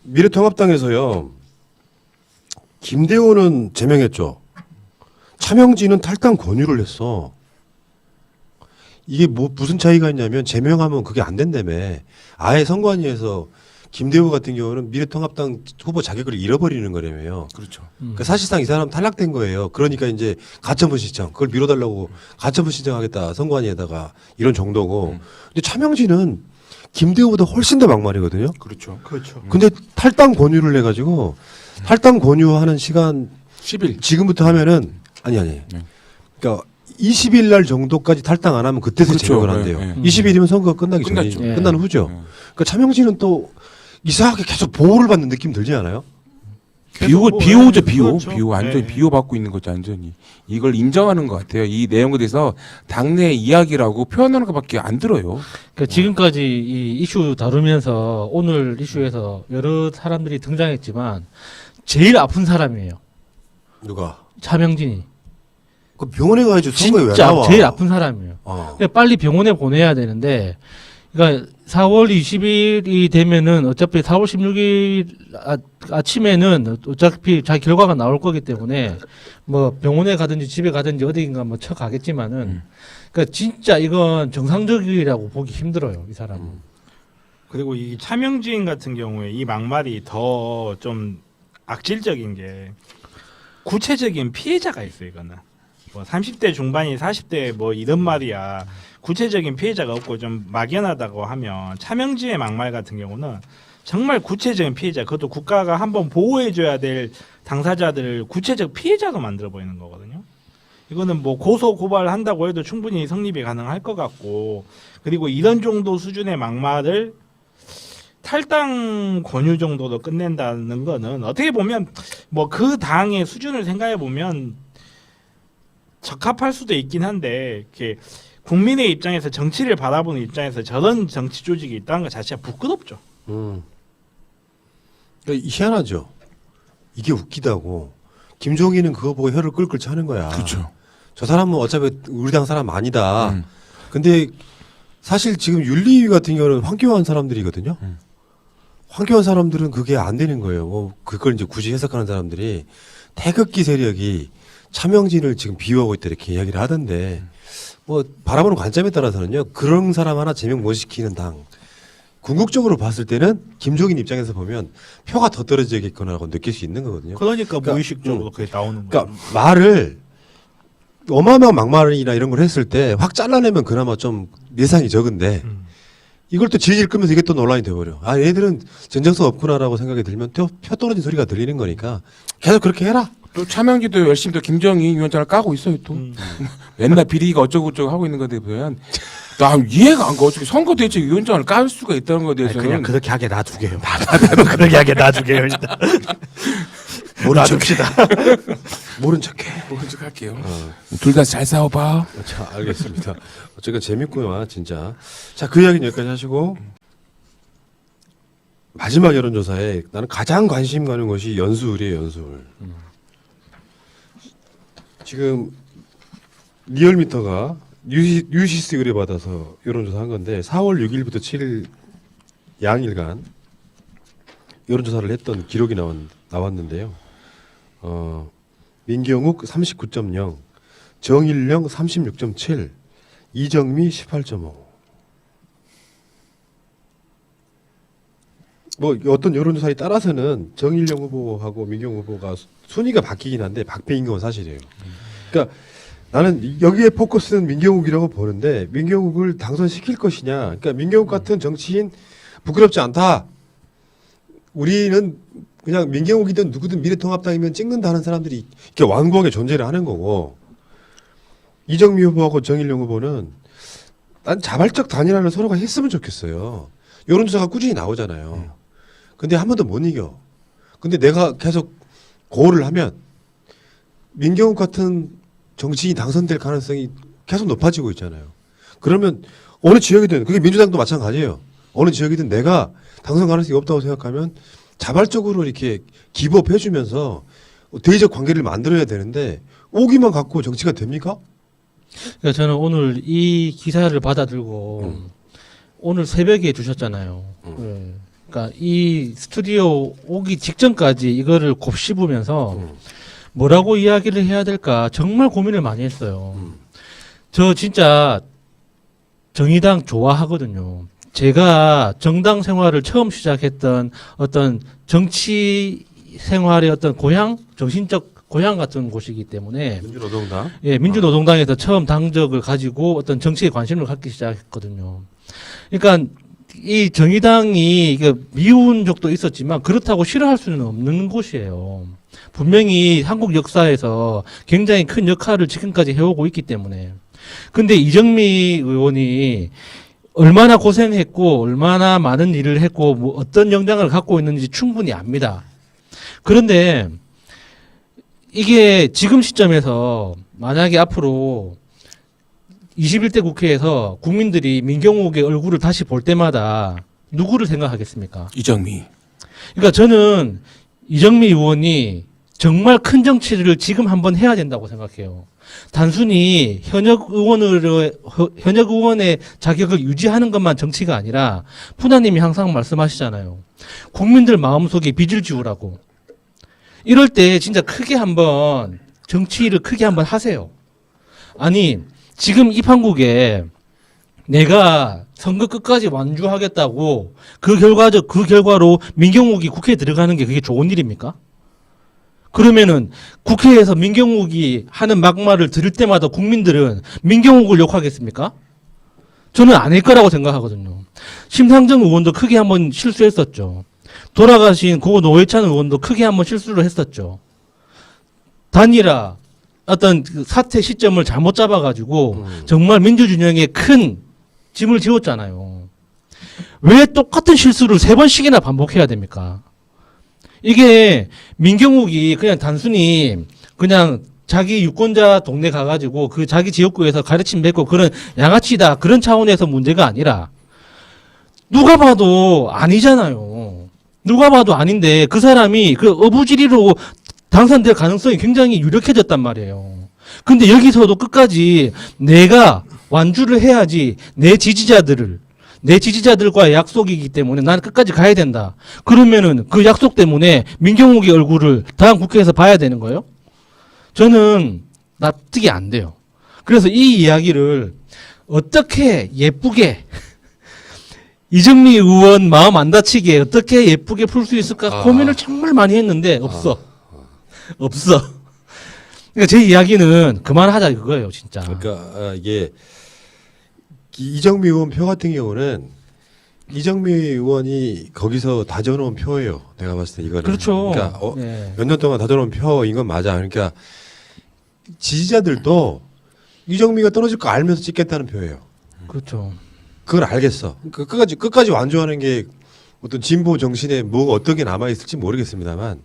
미래통합당에서요. 김대호는 제명했죠. 차명진은 탈당 권유를 했어. 이게 뭐 무슨 차이가 있냐면 제명하면 그게 안 된다며. 아예 선관위에서 김대호 같은 경우는 미래통합당 후보 자격을 잃어버리는 거라며요. 그렇죠. 그러니까 사실상 이 사람 탈락된 거예요. 그러니까 이제 가처분 신청 그걸 미뤄달라고 가처분 신청하겠다 선관위에다가 이런 정도고. 근데 차명진은 김대호보다 훨씬 더 막말이거든요. 그렇죠. 그렇죠. 근데 탈당 권유를 해가지고 탈당 권유하는 시간 10일. 지금부터 하면은 아니. 그러니까 20일 날 정도까지 탈당 안 하면 그때서 그렇죠. 제명을 한대요. 네, 네. 20일이면 선거가 끝나기 전이 끝났죠. 네. 끝나는 후죠. 네. 그러니까 차명진은 또 이상하게 계속 보호를 받는 느낌 들지 않아요? 비호죠, 비호. 그렇죠. 비호. 완전히 네. 비호받고 있는 거죠, 완전히. 이걸 인정하는 것 같아요. 이 내용에 대해서 당내 이야기라고 표현하는 것밖에 안 들어요. 그러니까 지금까지 이 이슈 다루면서 오늘 이슈에서 여러 사람들이 등장했지만 제일 아픈 사람이에요. 누가? 차명진이. 그 병원에 가야지 선거에 왜 진짜 나와? 제일 아픈 사람이에요. 그러니까 빨리 병원에 보내야 되는데, 그러니까 4월 20일이 되면은 어차피 4월 16일 아침에는 어차피 자기 결과가 나올 거기 때문에 뭐 병원에 가든지 집에 가든지 어디인가 뭐 쳐가겠지만은, 그러니까 진짜 이건 정상적이라고 보기 힘들어요, 이 사람은. 그리고 이 차명진 같은 경우에 이 막말이 더 좀 악질적인 게 구체적인 피해자가 있어요. 이거는 뭐 30대 중반이 40대 뭐 이런 말이야. 구체적인 피해자가 없고 좀 막연하다고 하면 차명진의 막말 같은 경우는 정말 구체적인 피해자, 그것도 국가가 한번 보호해줘야 될 당사자들을 구체적 피해자로 만들어 보이는 거거든요. 이거는 뭐 고소 고발한다고 해도 충분히 성립이 가능할 것 같고, 그리고 이런 정도 수준의 막말을 탈당 권유 정도로 끝낸다는 거는 어떻게 보면 뭐 그 당의 수준을 생각해 보면 적합할 수도 있긴 한데, 이렇게 국민의 입장에서 정치를 바라보는 입장에서 저런 정치 조직이 있다는 것 자체가 부끄럽죠. 그러니까 희한하죠. 이게 웃기다고. 김종인은 그거 보고 혀를 끌끌 차는 거야. 그렇죠. 저 사람은 어차피 우리 당 사람 아니다. 근데 사실 지금 윤리위 같은 경우는 황교안 사람들이거든요. 황교안 사람들은 그게 안 되는 거예요. 뭐 그걸 이제 굳이 해석하는 사람들이 태극기 세력이 차명진을 지금 비유하고 있다 이렇게 이야기를 하던데, 뭐 바라보는 관점에 따라서는요, 그런 사람 하나 제명 못 시키는 당, 궁극적으로 봤을 때는 김종인 입장에서 보면 표가 더 떨어지겠구나라고 느낄 수 있는 거거든요. 그러니까 무의식적으로 그게 나오는 거예요. 그러니까 말을 어마어마한 막말이나 이런 걸 했을 때 확 잘라내면 그나마 좀 예상이 적은데, 이걸 또 질질 끄면서 이게 또 논란이 돼버려. 아, 얘들은 전정성 없구나라고 생각이 들면 또 표 떨어진 소리가 들리는 거니까 계속 그렇게 해라. 또 차명지도 열심히 또 김정희 위원장을 까고 있어요, 또. 맨날 비리가 어쩌고저쩌고 하고 있는 것에 보면 나 이해가 안 가. 어떻게 선거 대책 위원장을 깔 수가 있다는 것에 대해서는. 그냥 그렇게 하게 놔두게요. 그렇게 하게 놔두게요. 일단. 모른 척시다. 모른 척해. 모른 척 할게요. 둘 다 잘 싸워봐. 자, 알겠습니다. 어쨌든 재밌고요, 진짜. 자, 그 이야기는 여기까지 하시고, 마지막 여론조사에 나는 가장 관심 가는 것이 연수울이에요, 연수울. 지금 리얼미터가 뉴시스 의뢰받아서 여론조사 한 건데 4월 6일부터 7일 양일간 여론조사를 했던 기록이 나왔는데요. 민경욱 39.0, 정일령 36.7, 이정미 18.5. 뭐 어떤 여론조사에 따라서는 정일령 후보하고 민경욱 후보가 순위가 바뀌긴 한데 박빙인 건 사실이에요. 그러니까 나는 여기에 포커스는 민경욱이라고 보는데, 민경욱을 당선시킬 것이냐. 그러니까 민경욱 같은 정치인 부끄럽지 않다. 우리는 그냥 민경욱이든 누구든 미래통합당이면 찍는다 하는 사람들이 이렇게 완고하게 존재를 하는 거고, 이정미 후보하고 정일령 후보는 난 자발적 단일화를 서로가 했으면 좋겠어요. 여론조사가 꾸준히 나오잖아요. 근데 한 번도 못 이겨. 근데 내가 계속 고를 하면 민경욱 같은 정치인이 당선될 가능성이 계속 높아지고 있잖아요. 그러면 어느 지역이든, 그게 민주당도 마찬가지예요. 어느 지역이든 내가 당선 가능성이 없다고 생각하면 자발적으로 이렇게 기부업 해주면서 대의적 관계를 만들어야 되는데, 오기만 갖고 정치가 됩니까? 그러니까 저는 오늘 이 기사를 받아들고 오늘 새벽에 주셨잖아요. 네. 그러니까 이 스튜디오 오기 직전까지 이거를 곱씹으면서 뭐라고 이야기를 해야 될까 정말 고민을 많이 했어요. 저 진짜 정의당 좋아하거든요. 제가 정당 생활을 처음 시작했던 어떤 정치 생활의 어떤 고향, 정신적 고향 같은 곳이기 때문에 민주노동당. 예, 민주노동당에서 처음 당적을 가지고 어떤 정치에 관심을 갖기 시작했거든요. 그러니까 이 정의당이 이게 미운 적도 있었지만 그렇다고 싫어할 수는 없는 곳이에요. 분명히 한국 역사에서 굉장히 큰 역할을 지금까지 해오고 있기 때문에. 근데 이정미 의원이 얼마나 고생했고 얼마나 많은 일을 했고 뭐 어떤 역량을 갖고 있는지 충분히 압니다. 그런데 이게 지금 시점에서 만약에 앞으로 21대 국회에서 국민들이 민경욱의 얼굴을 다시 볼 때마다 누구를 생각하겠습니까? 이정미. 그러니까 저는 이정미 의원이 정말 큰 정치를 지금 한번 해야 된다고 생각해요. 단순히 현역 의원의 자격을 유지하는 것만 정치가 아니라 푸나님이 항상 말씀하시잖아요. 국민들 마음속에 빚을 지우라고. 이럴 때 진짜 크게 한번 정치를 크게 한번 하세요. 아니 지금 이 판국에 내가 선거 끝까지 완주하겠다고 그 결과로 민경욱이 국회에 들어가는 게 그게 좋은 일입니까? 그러면은 국회에서 민경욱이 하는 막말을 들을 때마다 국민들은 민경욱을 욕하겠습니까? 저는 아닐 거라고 생각하거든요. 심상정 의원도 크게 한번 실수했었죠. 돌아가신 고 노회찬 의원도 크게 한번 실수를 했었죠. 단일화 어떤 그 사태 시점을 잘못 잡아가지고 정말 민주진영에 큰 짐을 지웠잖아요. 왜 똑같은 실수를 3번씩이나 반복해야 됩니까? 이게 민경욱이 그냥 단순히 그냥 자기 유권자 동네 가가지고 그 자기 지역구에서 가르침 맺고 그런 양아치다 그런 차원에서 문제가 아니라 누가 봐도 아니잖아요. 누가 봐도 아닌데 그 사람이 그 어부지리로 당선될 가능성이 굉장히 유력해졌단 말이에요. 근데 여기서도 끝까지 내가 완주를 해야지 내 지지자들과의 약속이기 때문에 난 끝까지 가야 된다. 그러면은 그 약속 때문에 민경욱의 얼굴을 다음 국회에서 봐야 되는 거예요? 저는 납득이 안 돼요. 그래서 이 이야기를 어떻게 예쁘게 이정미 의원 마음 안 다치게 어떻게 예쁘게 풀 수 있을까 고민을 정말 많이 했는데 없어. 그러니까 제 이야기는 그만하자 그거예요, 진짜. 그러니까 이게 이정미 의원 표 같은 경우는 이정미 의원이 거기서 다져놓은 표예요. 내가 봤을 때 이거는. 그렇죠. 그러니까 네. 몇 년 동안 다져놓은 표인 건 맞아. 그러니까 지지자들도 이정미가 떨어질 거 알면서 찍겠다는 표예요. 그렇죠. 그걸 알겠어. 끝까지 완주하는 게 어떤 진보 정신에 뭐가 어떤 게 남아 있을지 모르겠습니다만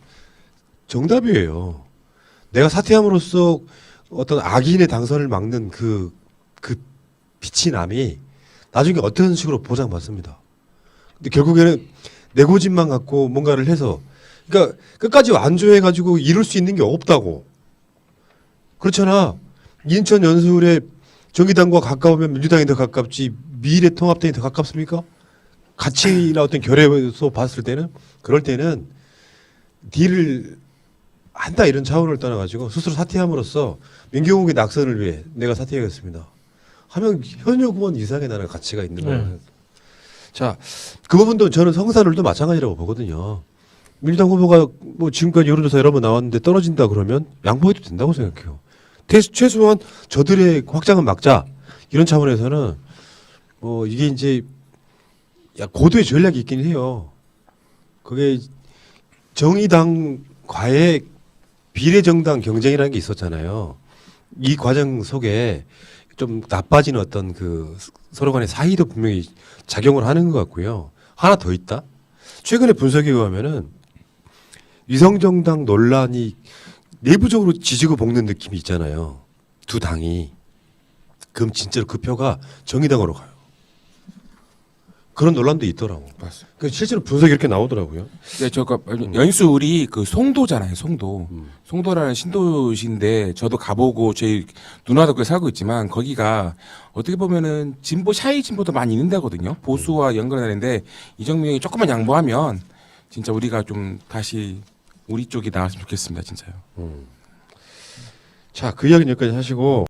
정답이에요. 내가 사퇴함으로써 어떤 악인의 당선을 막는 그 빛이 남이 나중에 어떤 식으로 보상받습니다. 근데 결국에는 내 고집만 갖고 뭔가를 해서 그러니까 끝까지 완주해가지고 이룰 수 있는 게 없다고. 그렇잖아. 인천 연수울에 정의당과 가까우면 민주당이 더 가깝지 미래통합당이 더 가깝습니까? 가치나 어떤 결에서 봤을 때는 그럴 때는 딜을 한다 이런 차원을 떠나가지고 스스로 사퇴함으로써 민경욱의 낙선을 위해 내가 사퇴하겠습니다. 하면 현역 의원 이상의 나는 가치가 있는 거예요. 자, 그 부분도 저는 성사를도 마찬가지라고 보거든요. 민주당 후보가 뭐 지금까지 여론조사 여러 번 나왔는데 떨어진다 그러면 양보해도 된다고 생각해요. 최소한 저들의 확장은 막자 이런 차원에서는 뭐 이게 이제 고도의 전략이 있긴 해요. 그게 정의당과의 비례정당 경쟁이라는 게 있었잖아요. 이 과정 속에 좀 나빠지는 어떤 그 서로 간의 사이도 분명히 작용을 하는 것 같고요. 하나 더 있다. 최근에 분석에 의하면은 위성정당 논란이 내부적으로 지지고 볶는 느낌이 있잖아요. 두 당이. 그럼 진짜로 그 표가 정의당으로 가요. 그런 논란도 있더라고. 맞습니다. 그 실제로 분석이 이렇게 나오더라고요. 네, 연수울이 그 송도잖아요, 송도. 송도라는 신도시인데 저도 가보고 저희 누나도 거기 살고 있지만 거기가 어떻게 보면은 진보 샤이 진보도 많이 있는 데거든요. 보수와 연관되는데 이정명이 조금만 양보하면 진짜 우리가 좀 다시 우리 쪽이 나왔으면 좋겠습니다, 진짜요. 자, 그 이야기는 여기까지 하시고